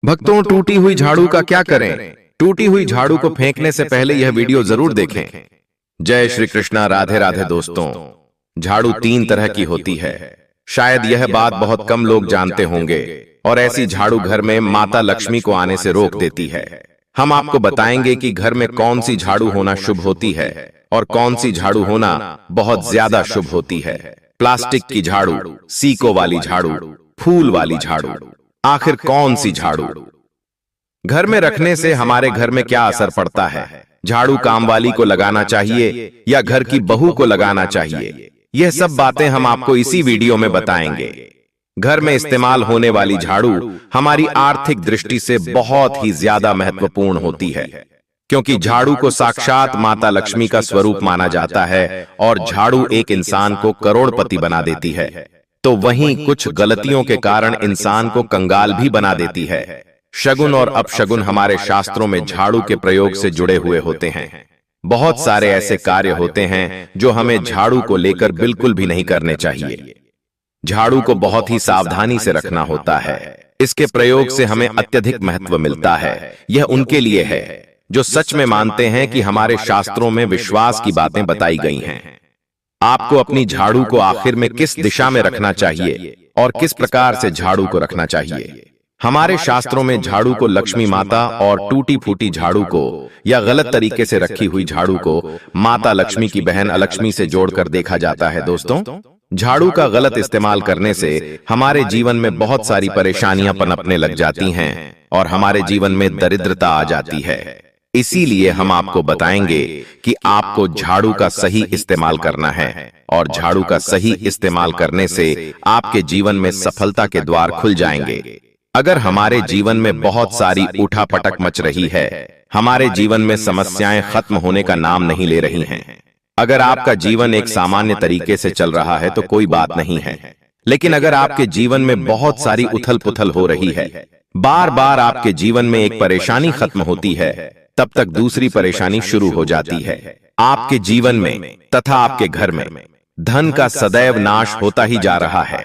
भक्तों, टूटी हुई झाड़ू का क्या करें? टूटी हुई झाड़ू को फेंकने से पहले यह वीडियो जरूर देखें। जय श्री कृष्णा, राधे राधे दोस्तों। झाड़ू तीन तरह की होती है। शायद यह बात बहुत कम लोग जानते होंगे और ऐसी झाड़ू घर में माता लक्ष्मी को आने से रोक देती है। हम आपको बताएंगे कि घर में कौन सी झाड़ू होना शुभ होती है और कौन सी झाड़ू होना बहुत ज्यादा शुभ होती है। प्लास्टिक की झाड़ू, सीको वाली झाड़ू, फूल वाली झाड़ू, आखिर कौन सी झाड़ू? घर में रखने से हमारे घर में क्या असर पड़ता है? झाड़ू काम वाली को लगाना चाहिए या घर की बहू को लगाना चाहिए? यह सब बातें हम आपको इसी वीडियो में बताएंगे। घर में इस्तेमाल होने वाली झाड़ू हमारी आर्थिक दृष्टि से बहुत ही ज्यादा महत्वपूर्ण होती है, क्योंकि झाड़ू को साक्षात माता लक्ष्मी का स्वरूप माना जाता है और झाड़ू एक इंसान को करोड़पति बना देती है। तो वहीं कुछ गलतियों के कारण इंसान को कंगाल भी बना देती है। शगुन और अपशगुन हमारे शास्त्रों में झाड़ू के प्रयोग से जुड़े हुए होते हैं। बहुत सारे ऐसे कार्य होते हैं जो हमें झाड़ू को लेकर बिल्कुल भी नहीं करने चाहिए। झाड़ू को बहुत ही सावधानी से रखना होता है। इसके प्रयोग से हमें अत्यधिक महत्व मिलता है। यह उनके लिए है जो सच में मानते हैं कि हमारे शास्त्रों में विश्वास की बातें बताई गई हैं। आपको अपनी झाड़ू को आखिर में किस दिशा में रखना चाहिए और किस प्रकार से झाड़ू को रखना चाहिए? हमारे शास्त्रों में झाड़ू को लक्ष्मी माता और टूटी फूटी झाड़ू को या गलत तरीके से रखी हुई झाड़ू को माता लक्ष्मी की बहन अलक्ष्मी से जोड़कर देखा जाता है। दोस्तों, झाड़ू का गलत इस्तेमाल करने से हमारे जीवन में बहुत सारी परेशानियां पनपने लग जाती हैं और हमारे जीवन में दरिद्रता आ जाती है। इसीलिए हम आपको बताएंगे कि आपको झाड़ू का सही इस्तेमाल करना है और झाड़ू का सही इस्तेमाल करने से आपके जीवन में सफलता के द्वार खुल जाएंगे। अगर हमारे जीवन में बहुत सारी उठापटक मच रही है, हमारे जीवन में समस्याएं खत्म होने का नाम नहीं ले रही हैं, अगर आपका जीवन एक सामान्य तरीके से चल रहा है तो कोई बात नहीं है, लेकिन अगर आपके जीवन में बहुत सारी उथल पुथल हो रही है, बार बार आपके जीवन में एक परेशानी खत्म होती है, तब तक दूसरी परेशानी शुरू हो जाती है। आपके जीवन में तथा आपके घर में धन का सदैव नाश होता ही जा रहा है।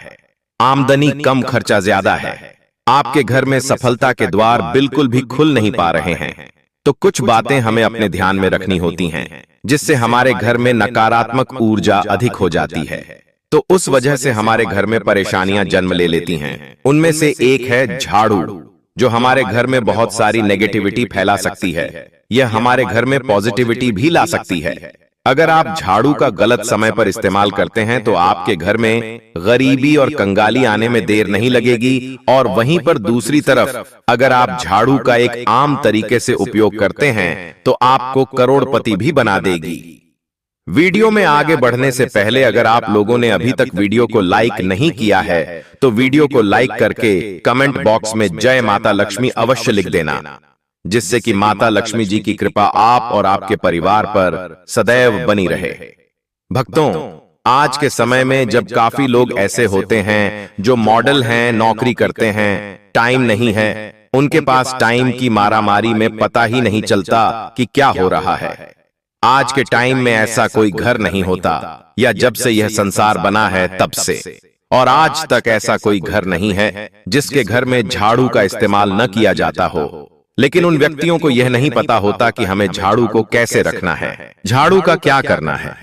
आमदनी कम, खर्चा ज्यादा है। आपके घर में सफलता के द्वार बिल्कुल भी खुल नहीं पा रहे हैं। तो कुछ बातें हमें अपने ध्यान में रखनी होती हैं, जिससे हमारे घर में नकारात्मक ऊर्जा अधिक हो जाती है। तो उस वजह से हमारे घर में परेशानियां जन्म ले लेती हैं। उनमें से एक है झाड़ू, जो हमारे घर में बहुत सारी नेगेटिविटी फैला सकती है। यह हमारे घर में पॉजिटिविटी भी ला सकती है। अगर आप झाड़ू का गलत समय पर इस्तेमाल करते हैं तो आपके घर में गरीबी और कंगाली आने में देर नहीं लगेगी, और वहीं पर दूसरी तरफ अगर आप झाड़ू का एक आम तरीके से उपयोग करते हैं तो आपको करोड़पति भी बना देगी। वीडियो में आगे बढ़ने से पहले अगर आप लोगों ने अभी तक वीडियो को लाइक नहीं किया है तो वीडियो को लाइक करके कमेंट बॉक्स में जय माता लक्ष्मी अवश्य लिख देना, जिससे कि माता लक्ष्मी जी की कृपा आप और आपके परिवार पर सदैव बनी रहे। भक्तों, आज के समय में जब काफी लोग ऐसे होते हैं जो मॉडल हैं, नौकरी करते हैं, टाइम नहीं है, उनके पास टाइम की मारामारी में पता ही नहीं चलता कि क्या हो रहा है। आज के टाइम में ऐसा कोई घर नहीं होता, या जब से यह संसार बना है तब से, और आज तक ऐसा कोई घर नहीं है जिसके घर में झाड़ू का इस्तेमाल न किया जाता हो। लेकिन उन व्यक्तियों को यह नहीं पता होता कि हमें झाड़ू को कैसे रखना है, झाड़ू का क्या करना है।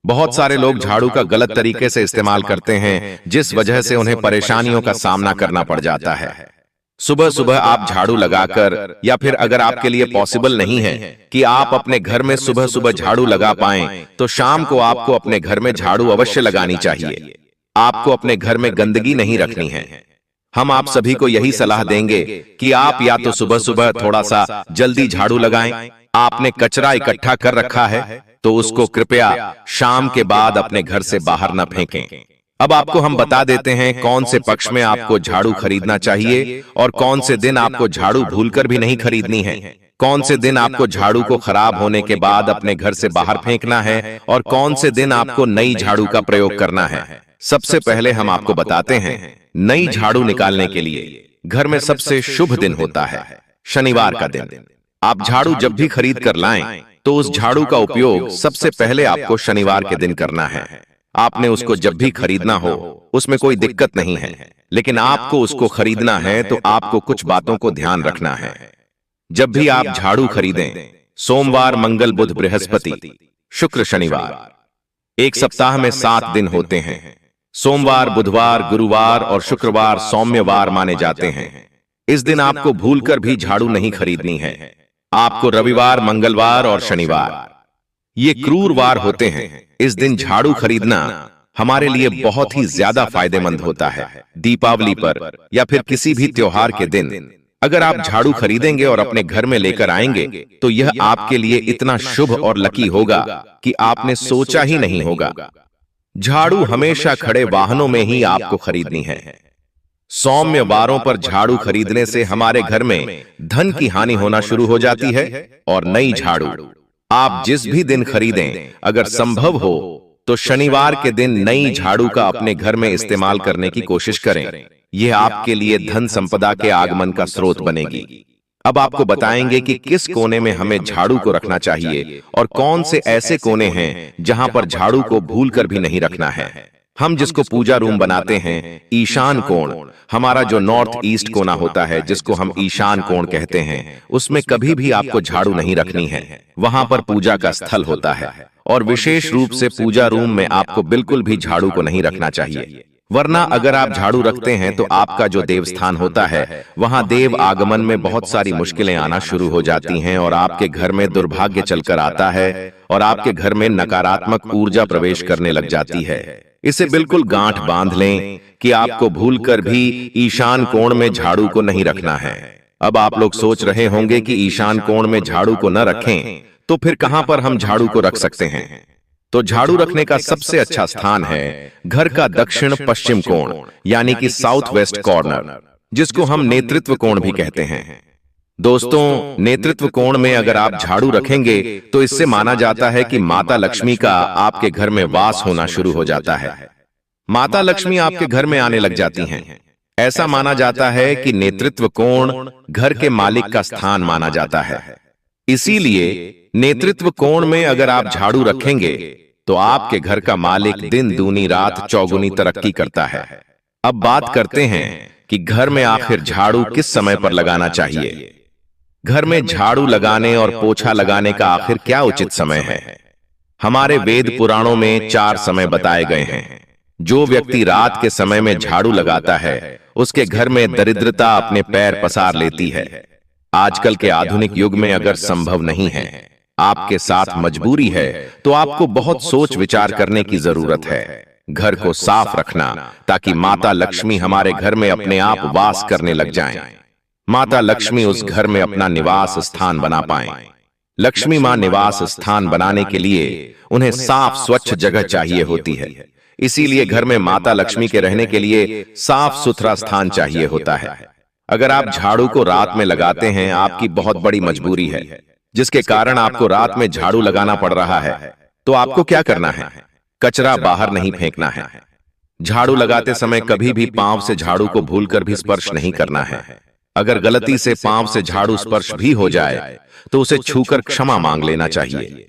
बहुत सारे लोग झाड़ू का गलत तरीके से इस्तेमाल करते हैं, जिस वजह से उन्हें परेशानियों का सामना करना पड़ जाता है। सुबह सुबह आप झाड़ू लगाकर, या फिर अगर आपके लिए पॉसिबल नहीं है कि आप अपने घर में सुबह सुबह झाड़ू लगा पाएं, तो शाम को आपको अपने घर में झाड़ू अवश्य लगानी चाहिए। आपको अपने घर में गंदगी नहीं रखनी है। हम आप सभी को यही सलाह देंगे कि आप या तो सुबह सुबह थोड़ा सा जल्दी झाड़ू लगाएं। आपने कचरा इकट्ठा कर रखा है तो उसको कृपया शाम के बाद अपने घर से बाहर न फेंकें। अब आपको हम बता देते हैं कौन से पक्ष में आपको झाड़ू खरीदना चाहिए और कौन से दिन आपको झाड़ू भूलकर भी नहीं खरीदनी है। कौन से दिन आपको झाड़ू को खराब होने के बाद अपने घर से बाहर फेंकना है और कौन से दिन आपको नई झाड़ू का प्रयोग करना है। सबसे पहले हम आपको बताते हैं, नई झाड़ू निकालने के लिए घर में सबसे शुभ दिन होता है शनिवार का दिन। आप झाड़ू जब भी खरीद कर लाएं तो उस झाड़ू का उपयोग सबसे पहले आपको शनिवार के दिन करना है। आपने उसको जब भी खरीदना हो, उसमें कोई दिक्कत नहीं है। लेकिन आपको उसको खरीदना है तो आपको कुछ बातों को ध्यान रखना है। जब भी आप झाड़ू खरीदें, सोमवार, मंगल, बुध, बृहस्पति, शुक्र, शनिवार, एक सप्ताह में 7 दिन होते हैं। सोमवार, बुधवार, गुरुवार और शुक्रवार सौम्यवार माने जाते हैं। इस दिन आपको भूलकर भी झाड़ू नहीं खरीदनी है। आपको रविवार, मंगलवार और शनिवार, ये क्रूर वार होते हैं। इस दिन झाड़ू खरीदना हमारे लिए बहुत ही ज्यादा फायदेमंद होता है। दीपावली पर या फिर किसी भी त्योहार के दिन अगर आप झाड़ू खरीदेंगे और अपने घर में लेकर आएंगे तो यह आपके लिए इतना शुभ और लकी होगा कि आपने सोचा ही नहीं होगा। झाड़ू हमेशा खड़े वाहनों में ही आपको खरीदनी है। सौम्य वारों पर झाड़ू खरीदने से हमारे घर में धन की हानि होना शुरू हो जाती है। और नई झाड़ू आप जिस भी दिन खरीदें, अगर संभव हो तो शनिवार के दिन नई झाड़ू का अपने घर में इस्तेमाल करने की कोशिश करें। यह आपके लिए धन संपदा के आगमन का स्रोत बनेगी। अब आपको बताएंगे कि किस कोने में हमें झाड़ू को रखना चाहिए और कौन से ऐसे कोने हैं जहां पर झाड़ू को भूलकर भी नहीं रखना है। हम जिसको पूजा रूम बनाते हैं, ईशान कोण, हमारा जो नॉर्थ ईस्ट कोना होता है जिसको हम ईशान कोण कहते हैं, उसमें कभी भी आपको झाड़ू नहीं रखनी है। वहां पर पूजा का स्थल होता है और विशेष रूप से पूजा रूम में आपको बिल्कुल भी झाड़ू को नहीं रखना चाहिए। वरना अगर आप झाड़ू रखते हैं तो आपका जो देवस्थान होता है वहां देव आगमन में बहुत सारी मुश्किलें आना शुरू हो जाती हैं और आपके घर में दुर्भाग्य चलकर आता है और आपके घर में नकारात्मक ऊर्जा प्रवेश करने लग जाती है। इसे बिल्कुल गांठ बांध लें कि आपको भूलकर भी ईशान कोण में झाड़ू को नहीं रखना है। अब आप लोग सोच रहे होंगे कि ईशान कोण में झाड़ू को न रखें तो फिर कहां पर हम झाड़ू को रख सकते हैं? तो झाड़ू रखने का सबसे अच्छा स्थान है घर का दक्षिण पश्चिम कोण, यानी कि साउथ वेस्ट कॉर्नर, जिसको हम नेतृत्व कोण भी कहते हैं। दोस्तों, नेतृत्व कोण में अगर आप झाड़ू रखेंगे तो इससे माना जाता है कि माता लक्ष्मी का आपके घर में वास होना शुरू हो जाता है। माता लक्ष्मी आपके घर में आने लग जाती हैं। ऐसा माना जाता है कि नेतृत्व कोण घर के मालिक का स्थान माना जाता है। इसीलिए नेतृत्व कोण में अगर आप झाड़ू रखेंगे तो आपके घर का मालिक दिन दूनी रात चौगुनी तरक्की करता है। अब बात करते हैं कि घर में आखिर झाड़ू किस समय पर लगाना चाहिए। घर में झाड़ू लगाने और पोछा लगाने का आखिर क्या उचित समय है? हमारे वेद पुराणों में 4 समय बताए गए हैं। जो व्यक्ति रात के समय में झाड़ू लगाता है उसके घर में दरिद्रता अपने पैर पसार लेती है। आजकल के आधुनिक युग में अगर संभव नहीं है, आपके साथ मजबूरी है, तो आपको बहुत सोच विचार करने की जरूरत है। घर को साफ रखना ताकि माता लक्ष्मी हमारे घर में अपने आप वास करने लग जाएं। माता लक्ष्मी उस घर में अपना निवास स्थान बना पाएं। लक्ष्मी मां निवास स्थान बनाने के लिए उन्हें साफ स्वच्छ जगह चाहिए होती है। इसीलिए घर में माता लक्ष्मी के रहने के लिए साफ सुथरा स्थान चाहिए होता है। अगर आप झाड़ू को रात में लगाते हैं, आपकी बहुत बड़ी मजबूरी है जिसके कारण आपको रात में झाड़ू लगाना पड़ रहा है, तो आपको क्या करना है? कचरा बाहर नहीं फेंकना है। झाड़ू लगाते समय कभी भी पांव से झाड़ू को भूलकर भी स्पर्श नहीं करना है। अगर गलती से पांव से झाड़ू स्पर्श भी हो जाए तो उसे छूकर क्षमा मांग लेना चाहिए।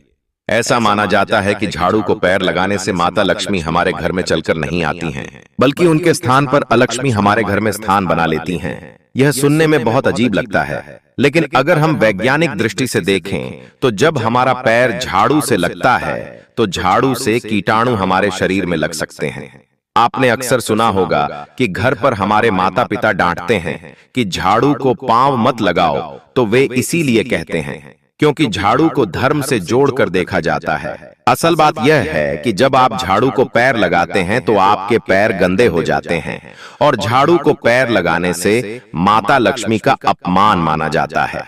ऐसा माना जाता है कि झाड़ू को पैर लगाने से माता लक्ष्मी हमारे घर में चलकर नहीं आती हैं, बल्कि उनके स्थान पर अलक्ष्मी हमारे घर में स्थान बना लेती हैं। यह सुनने में बहुत अजीब लगता है, लेकिन अगर हम वैज्ञानिक दृष्टि से देखें तो जब हमारा पैर झाड़ू से लगता है तो झाड़ू से कीटाणु हमारे शरीर में लग सकते हैं। आपने अक्सर सुना होगा कि घर पर हमारे माता पिता डांटते हैं कि झाड़ू को पांव मत लगाओ, तो वे इसीलिए कहते हैं क्योंकि झाड़ू को धर्म से जोड़कर देखा जाता है। असल बात यह है कि जब आप झाड़ू को पैर लगाते हैं तो आपके पैर गंदे हो जाते हैं और झाड़ू को पैर लगाने से माता लक्ष्मी का अपमान माना जाता है।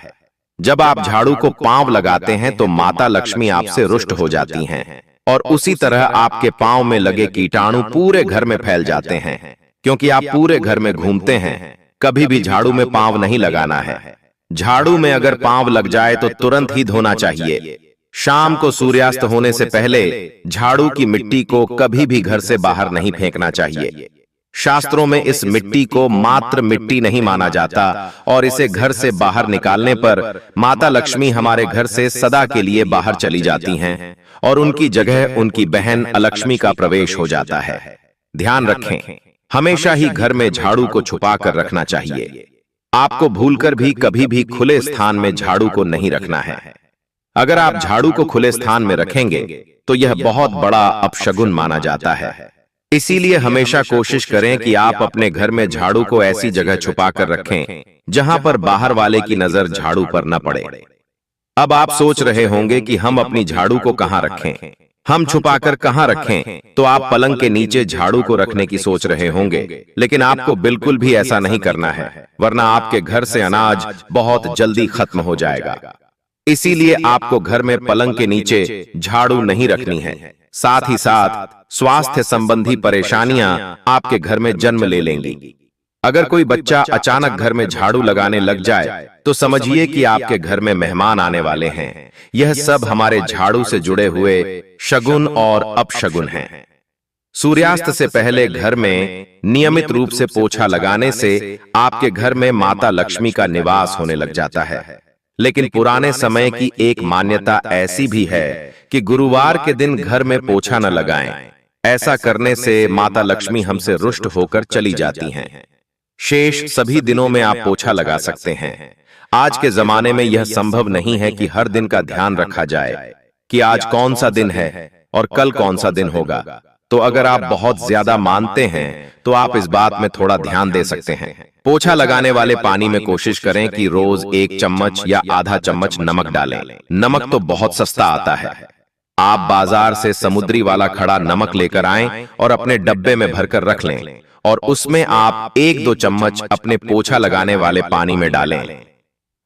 जब आप झाड़ू को पांव लगाते हैं तो माता लक्ष्मी आपसे रुष्ट हो जाती हैं और उसी तरह आपके पांव में लगे कीटाणु पूरे घर में फैल जाते हैं। क्योंकि आप पूरे घर में घूमते हैं, कभी भी झाड़ू में पांव नहीं लगाना है। झाड़ू में अगर पांव लग जाए तो तुरंत ही धोना चाहिए। शाम को सूर्यास्त होने से पहले झाड़ू की मिट्टी को कभी भी घर से बाहर नहीं फेंकना चाहिए। शास्त्रों में इस मिट्टी को मात्र मिट्टी नहीं माना जाता और इसे घर से बाहर निकालने पर माता लक्ष्मी हमारे घर से सदा के लिए बाहर चली जाती हैं और उनकी जगह उनकी बहन अलक्ष्मी का प्रवेश हो जाता है। ध्यान रखें, हमेशा ही घर में झाड़ू को छुपा कर रखना चाहिए। आपको भूलकर भी कभी भी खुले स्थान में झाड़ू को नहीं रखना है। अगर आप झाड़ू को खुले स्थान में रखेंगे तो यह बहुत बड़ा अपशगुन माना जाता है। इसीलिए हमेशा कोशिश करें कि आप अपने घर में झाड़ू को ऐसी जगह छुपा कर रखें जहां पर बाहर वाले की नजर झाड़ू पर न पड़े। अब आप सोच रहे होंगे कि हम अपनी झाड़ू को कहां रखें, हम छुपाकर कहां रखें, तो आप पलंग के नीचे झाड़ू को रखने की सोच रहे होंगे, लेकिन आपको बिल्कुल भी ऐसा नहीं करना है, वरना आपके घर से अनाज बहुत जल्दी खत्म हो जाएगा। इसीलिए आपको घर में पलंग के नीचे झाड़ू नहीं रखनी है। साथ ही साथ स्वास्थ्य संबंधी परेशानियां आपके घर में जन्म ले लेंगी। अगर कोई बच्चा अचानक घर में झाड़ू लगाने लग जाए तो समझिए कि आपके घर में मेहमान आने वाले हैं। यह सब हमारे झाड़ू से जुड़े हुए शगुन और अपशगुन हैं। सूर्यास्त से पहले घर में नियमित रूप से पोछा लगाने से आपके घर में माता लक्ष्मी का निवास होने लग जाता है। लेकिन पुराने समय की एक मान्यता ऐसी भी है कि गुरुवार के दिन घर में पोछा न लगाएं। ऐसा करने से माता लक्ष्मी हमसे रुष्ट होकर चली जाती हैं। शेष सभी दिनों में आप पोछा लगा सकते हैं। आज के जमाने में यह संभव नहीं है कि हर दिन का ध्यान रखा जाए कि आज कौन सा दिन है और कल कौन सा दिन होगा। तो अगर आप बहुत ज्यादा मानते हैं तो आप इस बात में थोड़ा ध्यान दे सकते हैं। पोछा लगाने वाले पानी में कोशिश करें कि रोज 1 चम्मच या आधा चम्मच नमक डालें। नमक तो बहुत सस्ता आता है। आप बाजार से समुद्री वाला खड़ा नमक लेकर आएं और अपने डब्बे में भरकर रख लें और उसमें आप 1-2 चम्मच अपने पोछा लगाने वाले पानी में डालें।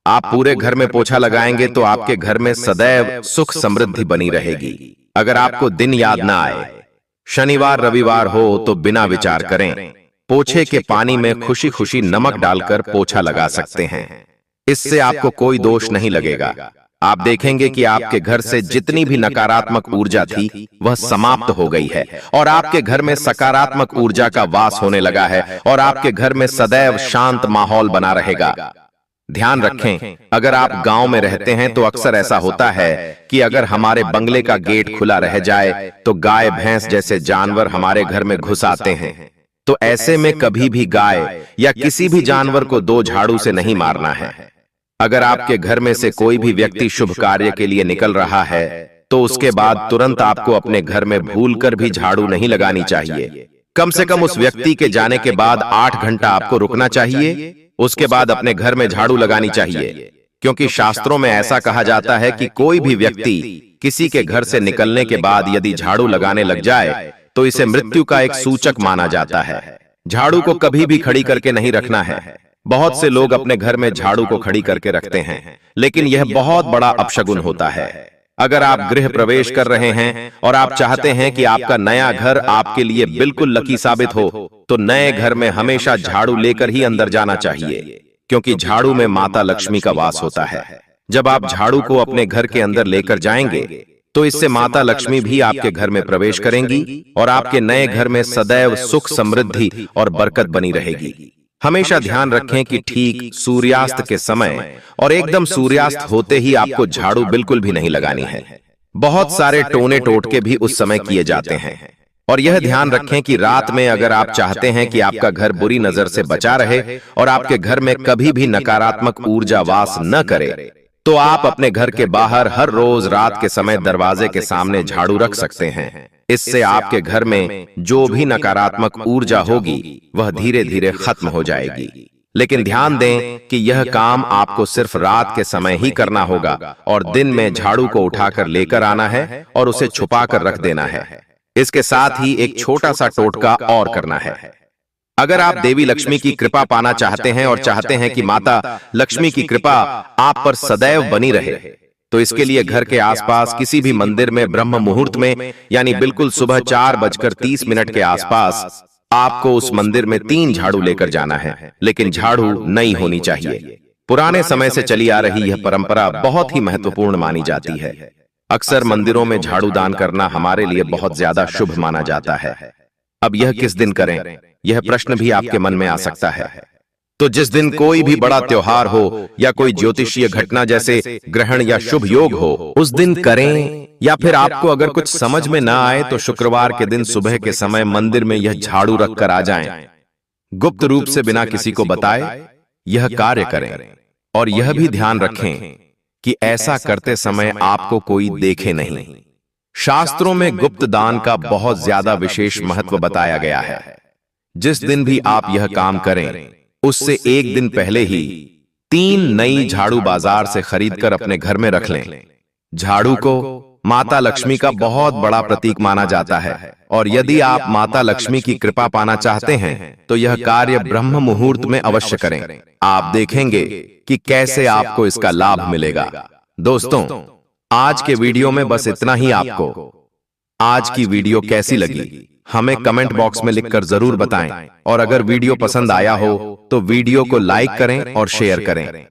आप पूरे घर में पोछा लगाएंगे तो आपके घर में सदैव सुख समृद्धि बनी रहेगी। अगर आपको दिन याद ना आए, शनिवार रविवार हो, तो बिना विचार करें पोछे के पानी में खुशी खुशी नमक डालकर पोछा लगा सकते हैं। इससे आपको कोई दोष नहीं लगेगा। आप देखेंगे कि आपके घर से जितनी भी नकारात्मक ऊर्जा थी वह समाप्त हो गई है और आपके घर में सकारात्मक ऊर्जा का वास होने लगा है और आपके घर में सदैव शांत माहौल बना रहेगा। ध्यान रखें, अगर आप गांव में रहते हैं तो अक्सर ऐसा होता है कि अगर हमारे बंगले का गेट खुला रह जाए तो गाय भैंस जैसे जानवर हमारे घर में घुस आते हैं। तो ऐसे में कभी भी गाय या किसी भी जानवर को 2 झाड़ू से नहीं मारना है। अगर आपके घर में से कोई भी व्यक्ति शुभ कार्य के लिए निकल रहा है तो उसके बाद तुरंत आपको अपने घर में भूलकर भी झाड़ू नहीं लगानी चाहिए। कम से कम उस व्यक्ति के जाने के बाद 8 घंटा आपको रुकना चाहिए, उसके बाद अपने घर में झाड़ू लगानी चाहिए। क्योंकि शास्त्रों में ऐसा कहा जाता है कि कोई भी व्यक्ति किसी के घर से निकलने के बाद यदि झाड़ू लगाने लग जाए तो इसे मृत्यु का एक सूचक माना जाता है। झाड़ू को कभी भी खड़ी करके नहीं रखना है। बहुत से लोग अपने घर में झाड़ू को खड़ी करके रखते हैं, लेकिन यह बहुत बड़ा अपशगुन होता है। अगर आप गृह प्रवेश कर रहे हैं और आप चाहते हैं कि आपका नया घर आपके लिए बिल्कुल लकी साबित हो, तो नए घर में हमेशा झाड़ू लेकर ही अंदर जाना चाहिए, क्योंकि झाड़ू में माता लक्ष्मी का वास होता है। जब आप झाड़ू को अपने घर के अंदर लेकर जाएंगे तो इससे माता लक्ष्मी भी आपके घर में प्रवेश करेंगी और आपके नए घर में सदैव सुख समृद्धि और बरकत बनी रहेगी। हमेशा ध्यान रखें कि ठीक सूर्यास्त के समय और एकदम सूर्यास्त होते ही आपको झाड़ू बिल्कुल भी नहीं लगानी है। बहुत सारे टोने टोटके भी उस समय किए जाते हैं। और यह ध्यान रखें कि रात में अगर आप चाहते हैं कि आपका घर बुरी नजर से बचा रहे और आपके घर में कभी भी नकारात्मक ऊर्जा वास न करे, तो आप अपने घर के बाहर हर रोज रात के समय दरवाजे के सामने झाड़ू रख सकते हैं। इससे आपके घर में जो भी नकारात्मक ऊर्जा होगी वह धीरे धीरे खत्म हो जाएगी। लेकिन ध्यान दें कि यह काम आपको सिर्फ रात के समय ही करना होगा और दिन में झाड़ू को उठाकर लेकर आना है और उसे छुपा कर रख देना है। इसके साथ ही एक छोटा सा टोटका और करना है। अगर आप देवी लक्ष्मी की कृपा पाना चाहते हैं और चाहते हैं कि माता लक्ष्मी की कृपा आप पर सदैव बनी रहे, तो इसके लिए घर के आसपास किसी भी मंदिर में ब्रह्म मुहूर्त में यानी बिल्कुल सुबह 4:30 के आसपास आपको उस मंदिर में 3 झाड़ू लेकर जाना है। लेकिन झाड़ू नई होनी चाहिए। पुराने समय से चली आ रही यह परंपरा बहुत ही महत्वपूर्ण मानी जाती है। अक्सर मंदिरों में झाड़ू दान करना हमारे लिए बहुत ज्यादा शुभ माना जाता है। अब यह किस दिन करें, यह प्रश्न भी आपके मन में आ सकता है। तो जिस दिन कोई भी बड़ा त्योहार हो या कोई ज्योतिषीय घटना जैसे ग्रहण या शुभ योग हो उस दिन करें, या फिर आपको अगर कुछ समझ में ना आए तो शुक्रवार के दिन सुबह के समय मंदिर में यह झाड़ू रखकर आ जाएं। गुप्त रूप से बिना किसी को बताए यह कार्य करें और यह भी ध्यान रखें कि ऐसा करते समय आपको कोई देखे नहीं। शास्त्रों में गुप्त दान का बहुत ज्यादा विशेष महत्व बताया गया है। जिस दिन भी आप यह काम करें उससे एक दिन पहले ही 3 नई झाड़ू बाजार से खरीदकर अपने घर में रख लें। झाड़ू को माता लक्ष्मी का बहुत बड़ा प्रतीक माना जाता है और यदि आप माता लक्ष्मी की कृपा पाना चाहते हैं तो यह कार्य ब्रह्म मुहूर्त में अवश्य करें। आप देखेंगे कि कैसे आपको इसका लाभ मिलेगा। दोस्तों, आज के वीडियो में बस इतना ही। आपको आज की वीडियो कैसी लगी हमें कमेंट बॉक्स में लिखकर जरूर बताएं और अगर वीडियो पसंद आया हो तो वीडियो को लाइक करें और शेयर करें।